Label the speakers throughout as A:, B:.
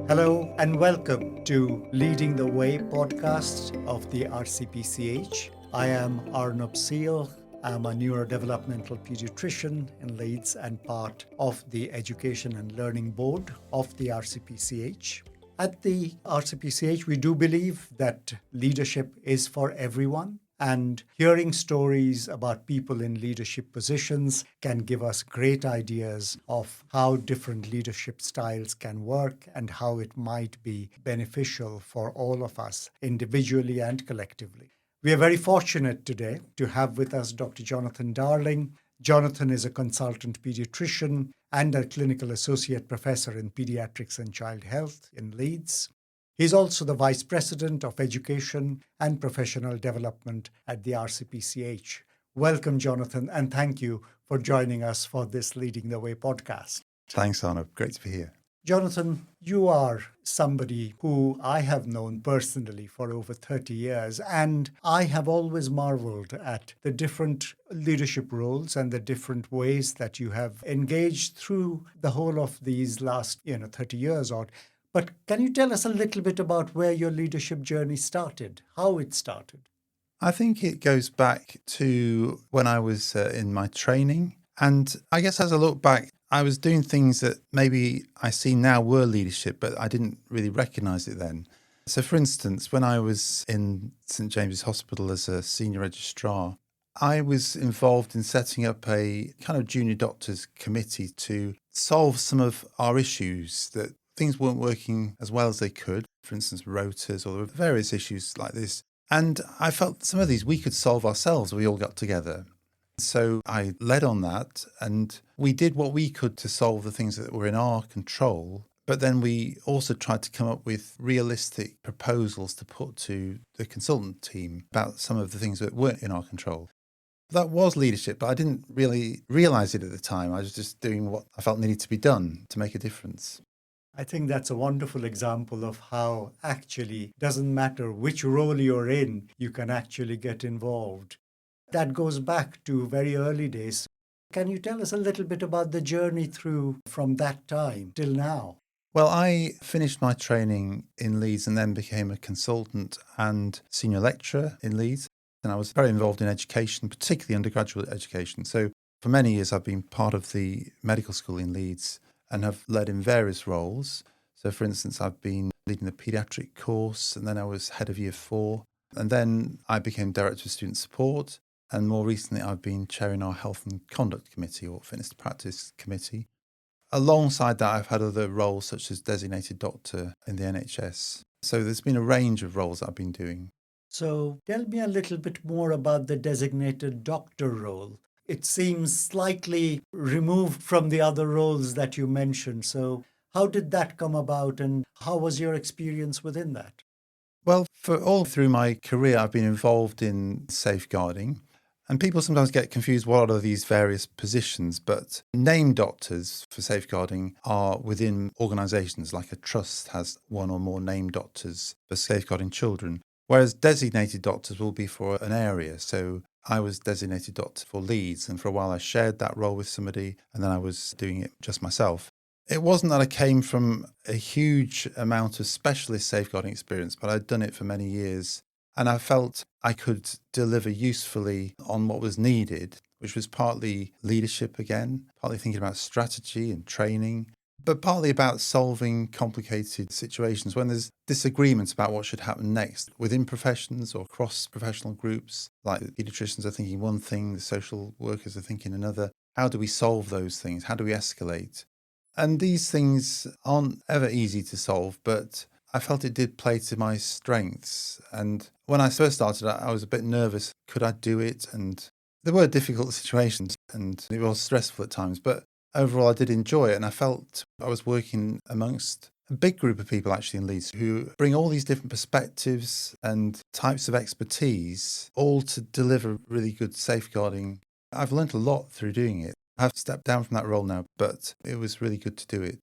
A: Hello and welcome to Leading the Way podcast of the RCPCH. I am Arnab Seal. I'm a neurodevelopmental pediatrician in Leeds and part of the Education and Learning Board of the RCPCH. At the RCPCH, we do believe that leadership is for everyone. And hearing stories about people in leadership positions can give us great ideas of how different leadership styles can work and how it might be beneficial for all of us individually and collectively. We are very fortunate today to have with us Dr. Jonathan Darling. Jonathan is a consultant pediatrician and a clinical associate professor in pediatrics and child health in Leeds. He's also the Vice President of Education and Professional Development at the RCPCH. Welcome, Jonathan, and thank you for joining us for this Leading the Way podcast.
B: Thanks, Arnab. Great to be here.
A: Jonathan, you are somebody who I have known personally for over 30 years, and I have always marveled at the different leadership roles and the different ways that you have engaged through the whole of these last 30 years odd. But can you tell us a little bit about where your leadership journey started, how it started?
B: I think it goes back to when I was in my training. And I guess as I look back, I was doing things that maybe I see now were leadership, but I didn't really recognise it then. So for instance, when I was in St James's Hospital as a senior registrar, I was involved in setting up a kind of junior doctors committee to solve some of our issues that things weren't working as well as they could, for instance, rotas or various issues like this. And I felt some of these we could solve ourselves. We all got together. So I led on that and we did what we could to solve the things that were in our control. But then we also tried to come up with realistic proposals to put to the consultant team about some of the things that weren't in our control. That was leadership, but I didn't really realise it at the time. I was just doing what I felt needed to be done to make a difference.
A: I think that's a wonderful example of how actually doesn't matter which role you're in, you can actually get involved. That goes back to very early days. Can you tell us a little bit about the journey through from that time till now?
B: Well, I finished my training in Leeds and then became a consultant and senior lecturer in Leeds. And I was very involved in education, particularly undergraduate education. So for many years, I've been part of the medical school in Leeds and have led in various roles. So, for instance, I've been leading the paediatric course, and then I was head of year 4. And then I became director of student support. And more recently, I've been chairing our health and conduct committee or fitness to practice committee. Alongside that, I've had other roles such as designated doctor in the NHS. So there's been a range of roles that I've been doing.
A: So tell me a little bit more about the designated doctor role. It seems slightly removed from the other roles that you mentioned. So how did that come about and how was your experience within that?
B: Well, for all through my career, I've been involved in safeguarding. And people sometimes get confused, what are these various positions? But named doctors for safeguarding are within organisations, like a trust has one or more named doctors for safeguarding children, whereas designated doctors will be for an area. So I was designated doctor for Leeds, and for a while I shared that role with somebody, and then I was doing it just myself. It wasn't that I came from a huge amount of specialist safeguarding experience, but I'd done it for many years, and I felt I could deliver usefully on what was needed, which was partly leadership again, partly thinking about strategy and training, but partly about solving complicated situations when there's disagreements about what should happen next within professions or cross-professional groups. Like the paediatricians are thinking one thing, the social workers are thinking another. How do we solve those things? How do we escalate? And these things aren't ever easy to solve, but I felt it did play to my strengths. And when I first started, I was a bit nervous. Could I do it? And there were difficult situations and it was stressful at times, but overall, I did enjoy it, and I felt I was working amongst a big group of people actually in Leeds who bring all these different perspectives and types of expertise, all to deliver really good safeguarding. I've learned a lot through doing it. I've stepped down from that role now, but it was really good to do it.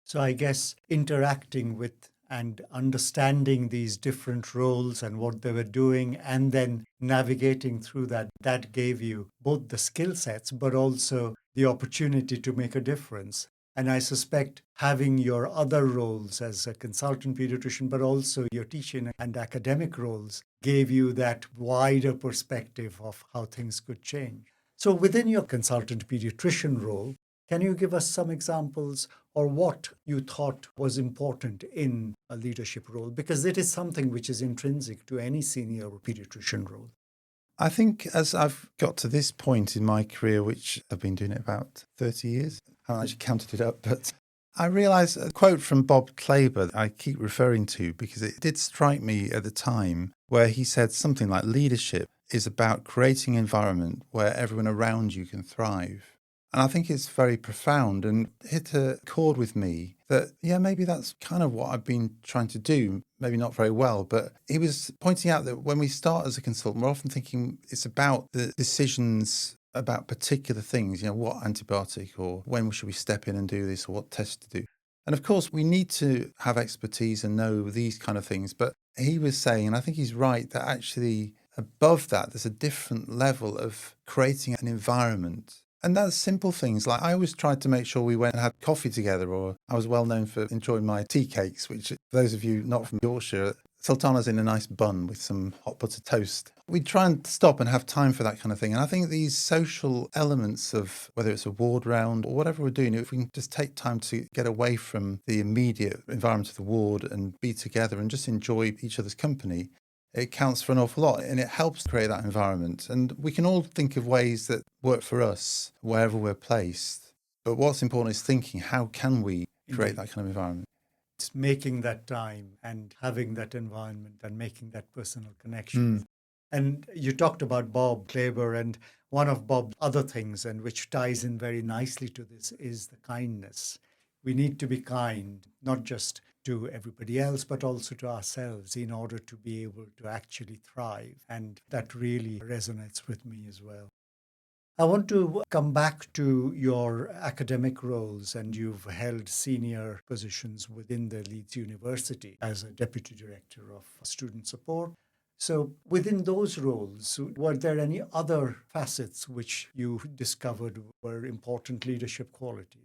A: So I guess interacting with and understanding these different roles and what they were doing and then navigating through that gave you both the skill sets, but also the opportunity to make a difference. And I suspect having your other roles as a consultant pediatrician, but also your teaching and academic roles, gave you that wider perspective of how things could change. So within your consultant pediatrician role, can you give us some examples or what you thought was important in a leadership role? Because it is something which is intrinsic to any senior pediatrician role.
B: I think as I've got to this point in my career, which I've been doing it about 30 years, I haven't actually counted it up, but I realised a quote from Bob Klaber I keep referring to because it did strike me at the time, where he said something like leadership is about creating an environment where everyone around you can thrive. And I think it's very profound and hit a chord with me that, yeah, maybe that's kind of what I've been trying to do, maybe not very well. But he was pointing out that when we start as a consultant, we're often thinking it's about the decisions about particular things, what antibiotic or when should we step in and do this or what test to do. And of course, we need to have expertise and know these kind of things. But he was saying, and I think he's right, that actually above that, there's a different level of creating an environment. And that's simple things. Like I always tried to make sure we went and had coffee together, or I was well known for enjoying my tea cakes, which for those of you not from Yorkshire, sultanas in a nice bun with some hot butter toast. We'd try and stop and have time for that kind of thing. And I think these social elements of whether it's a ward round or whatever we're doing, if we can just take time to get away from the immediate environment of the ward and be together and just enjoy each other's company, it counts for an awful lot and it helps create that environment. And we can all think of ways that work for us wherever we're placed. But what's important is thinking, how can we create that kind of environment?
A: It's making that time and having that environment and making that personal connection. And you talked about Bob Klaber, and one of Bob's other things, and which ties in very nicely to this, is the kindness. We need to be kind, not just to everybody else, but also to ourselves in order to be able to actually thrive. And that really resonates with me as well. I want to come back to your academic roles, and you've held senior positions within the Leeds University as a deputy director of student support. So within those roles, were there any other facets which you discovered were important leadership qualities?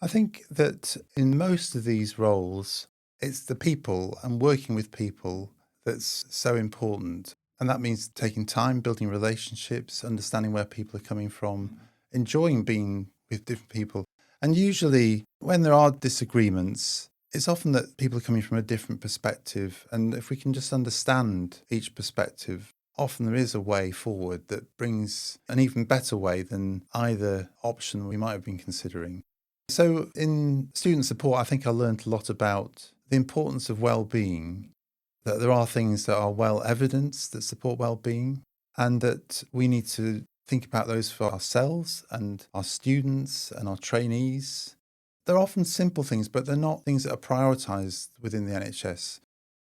B: I think that in most of these roles, it's the people and working with people that's so important. And that means taking time, building relationships, understanding where people are coming from, enjoying being with different people. And usually when there are disagreements, it's often that people are coming from a different perspective. And if we can just understand each perspective, often there is a way forward that brings an even better way than either option we might have been considering. So in student support, I think I learned a lot about the importance of well-being, that there are things that are well evidenced that support well-being, and that we need to think about those for ourselves and our students and our trainees. They're often simple things, but they're not things that are prioritised within the NHS.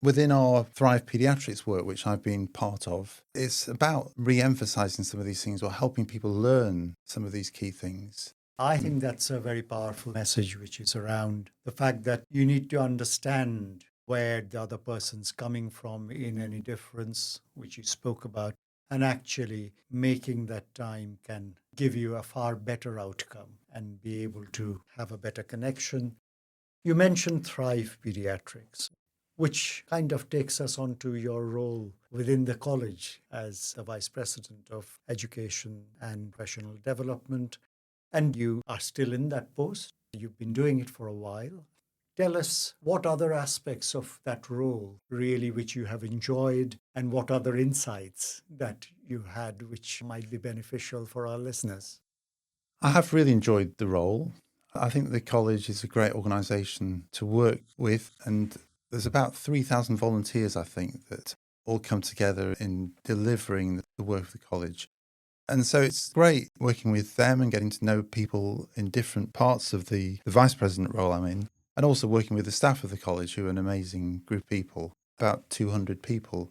B: Within our Thrive Paediatrics work, which I've been part of, it's about re-emphasising some of these things or helping people learn some of these key things.
A: I think that's a very powerful message, which is around the fact that you need to understand where the other person's coming from in any difference, which you spoke about, and actually making that time can give you a far better outcome and be able to have a better connection. You mentioned Thrive Pediatrics, which kind of takes us on to your role within the college as a Vice President of Education and Professional Development. And you are still in that post. You've been doing it for a while. Tell us what other aspects of that role really which you have enjoyed, and what other insights that you had which might be beneficial for our listeners.
B: I have really enjoyed the role. I think the college is a great organisation to work with, and there's about 3,000 volunteers, I think, that all come together in delivering the work of the college. And so it's great working with them and getting to know people in different parts of the vice president role I'm in, and also working with the staff of the college, who are an amazing group of people, about 200 people.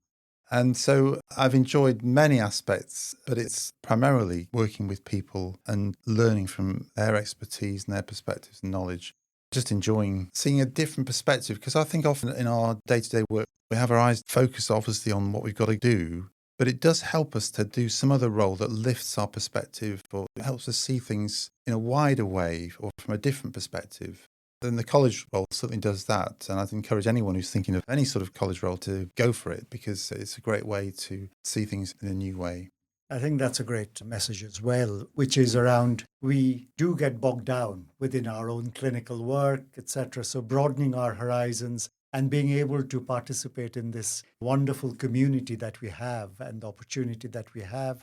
B: And so I've enjoyed many aspects, but it's primarily working with people and learning from their expertise and their perspectives and knowledge. Just enjoying seeing a different perspective, because I think often in our day-to-day work, we have our eyes focused obviously on what we've got to do, But it does help us to do some other role that lifts our perspective, or it helps us see things in a wider way or from a different perspective. Then the college role certainly does that. And I'd encourage anyone who's thinking of any sort of college role to go for it, because it's a great way to see things in a new way.
A: I think that's a great message as well, which is around we do get bogged down within our own clinical work, etc. So broadening our horizons and being able to participate in this wonderful community that we have and the opportunity that we have.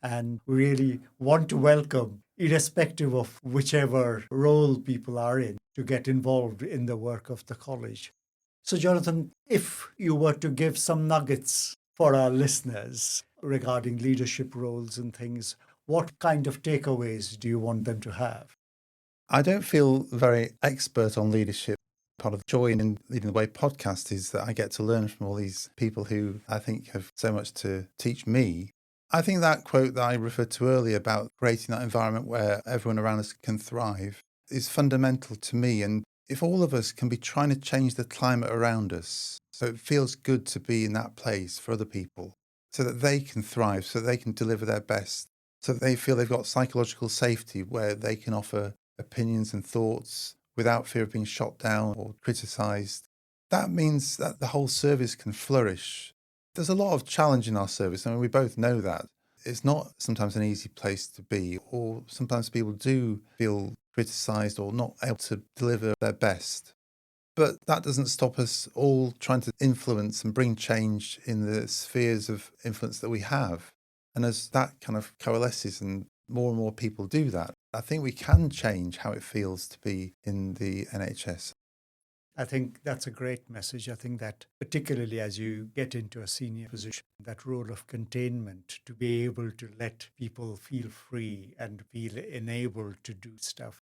A: And we really want to welcome, irrespective of whichever role people are in, to get involved in the work of the college. So Jonathan, if you were to give some nuggets for our listeners regarding leadership roles and things, what kind of takeaways do you want them to have?
B: I don't feel very expert on leadership. Part of the joy in Leading the Way podcast is that I get to learn from all these people who I think have so much to teach me. I think that quote that I referred to earlier about creating that environment where everyone around us can thrive is fundamental to me. And if all of us can be trying to change the climate around us, so it feels good to be in that place for other people, so that they can thrive, so that they can deliver their best, so that they feel they've got psychological safety where they can offer opinions and thoughts without fear of being shot down or criticised. That means that the whole service can flourish. There's a lot of challenge in our service. I mean, we both know that. It's not sometimes an easy place to be, or sometimes people do feel criticised or not able to deliver their best. But that doesn't stop us all trying to influence and bring change in the spheres of influence that we have. And as that kind of coalesces and more people do that, I think we can change how it feels to be in the NHS.
A: I think that's a great message. I think that particularly as you get into a senior position, that role of containment, to be able to let people feel free and feel enabled to do stuff.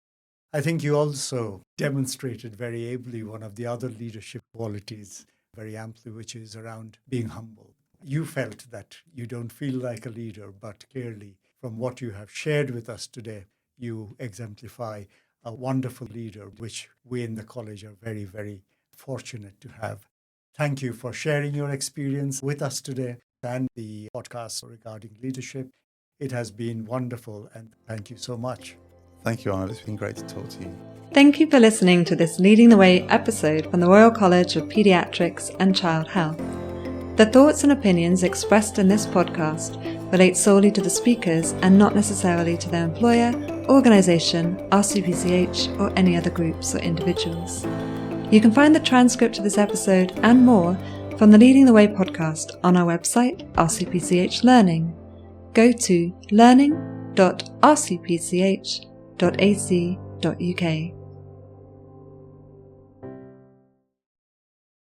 A: I think you also demonstrated very ably one of the other leadership qualities very amply, which is around being humble. You felt that you don't feel like a leader, but clearly from what you have shared with us today, you exemplify a wonderful leader, which we in the college are very, very fortunate to have. Thank you for sharing your experience with us today and the podcast regarding leadership. It has been wonderful, and thank you so much.
B: Thank you, Arnab. It's been great to talk to you.
C: Thank you for listening to this Leading the Way episode from the Royal College of Paediatrics and Child Health. The thoughts and opinions expressed in this podcast relate solely to the speakers and not necessarily to their employer, organisation, RCPCH, or any other groups or individuals. You can find the transcript of this episode and more from the Leading the Way podcast on our website, RCPCH Learning. Go to learning.rcpch.ac.uk.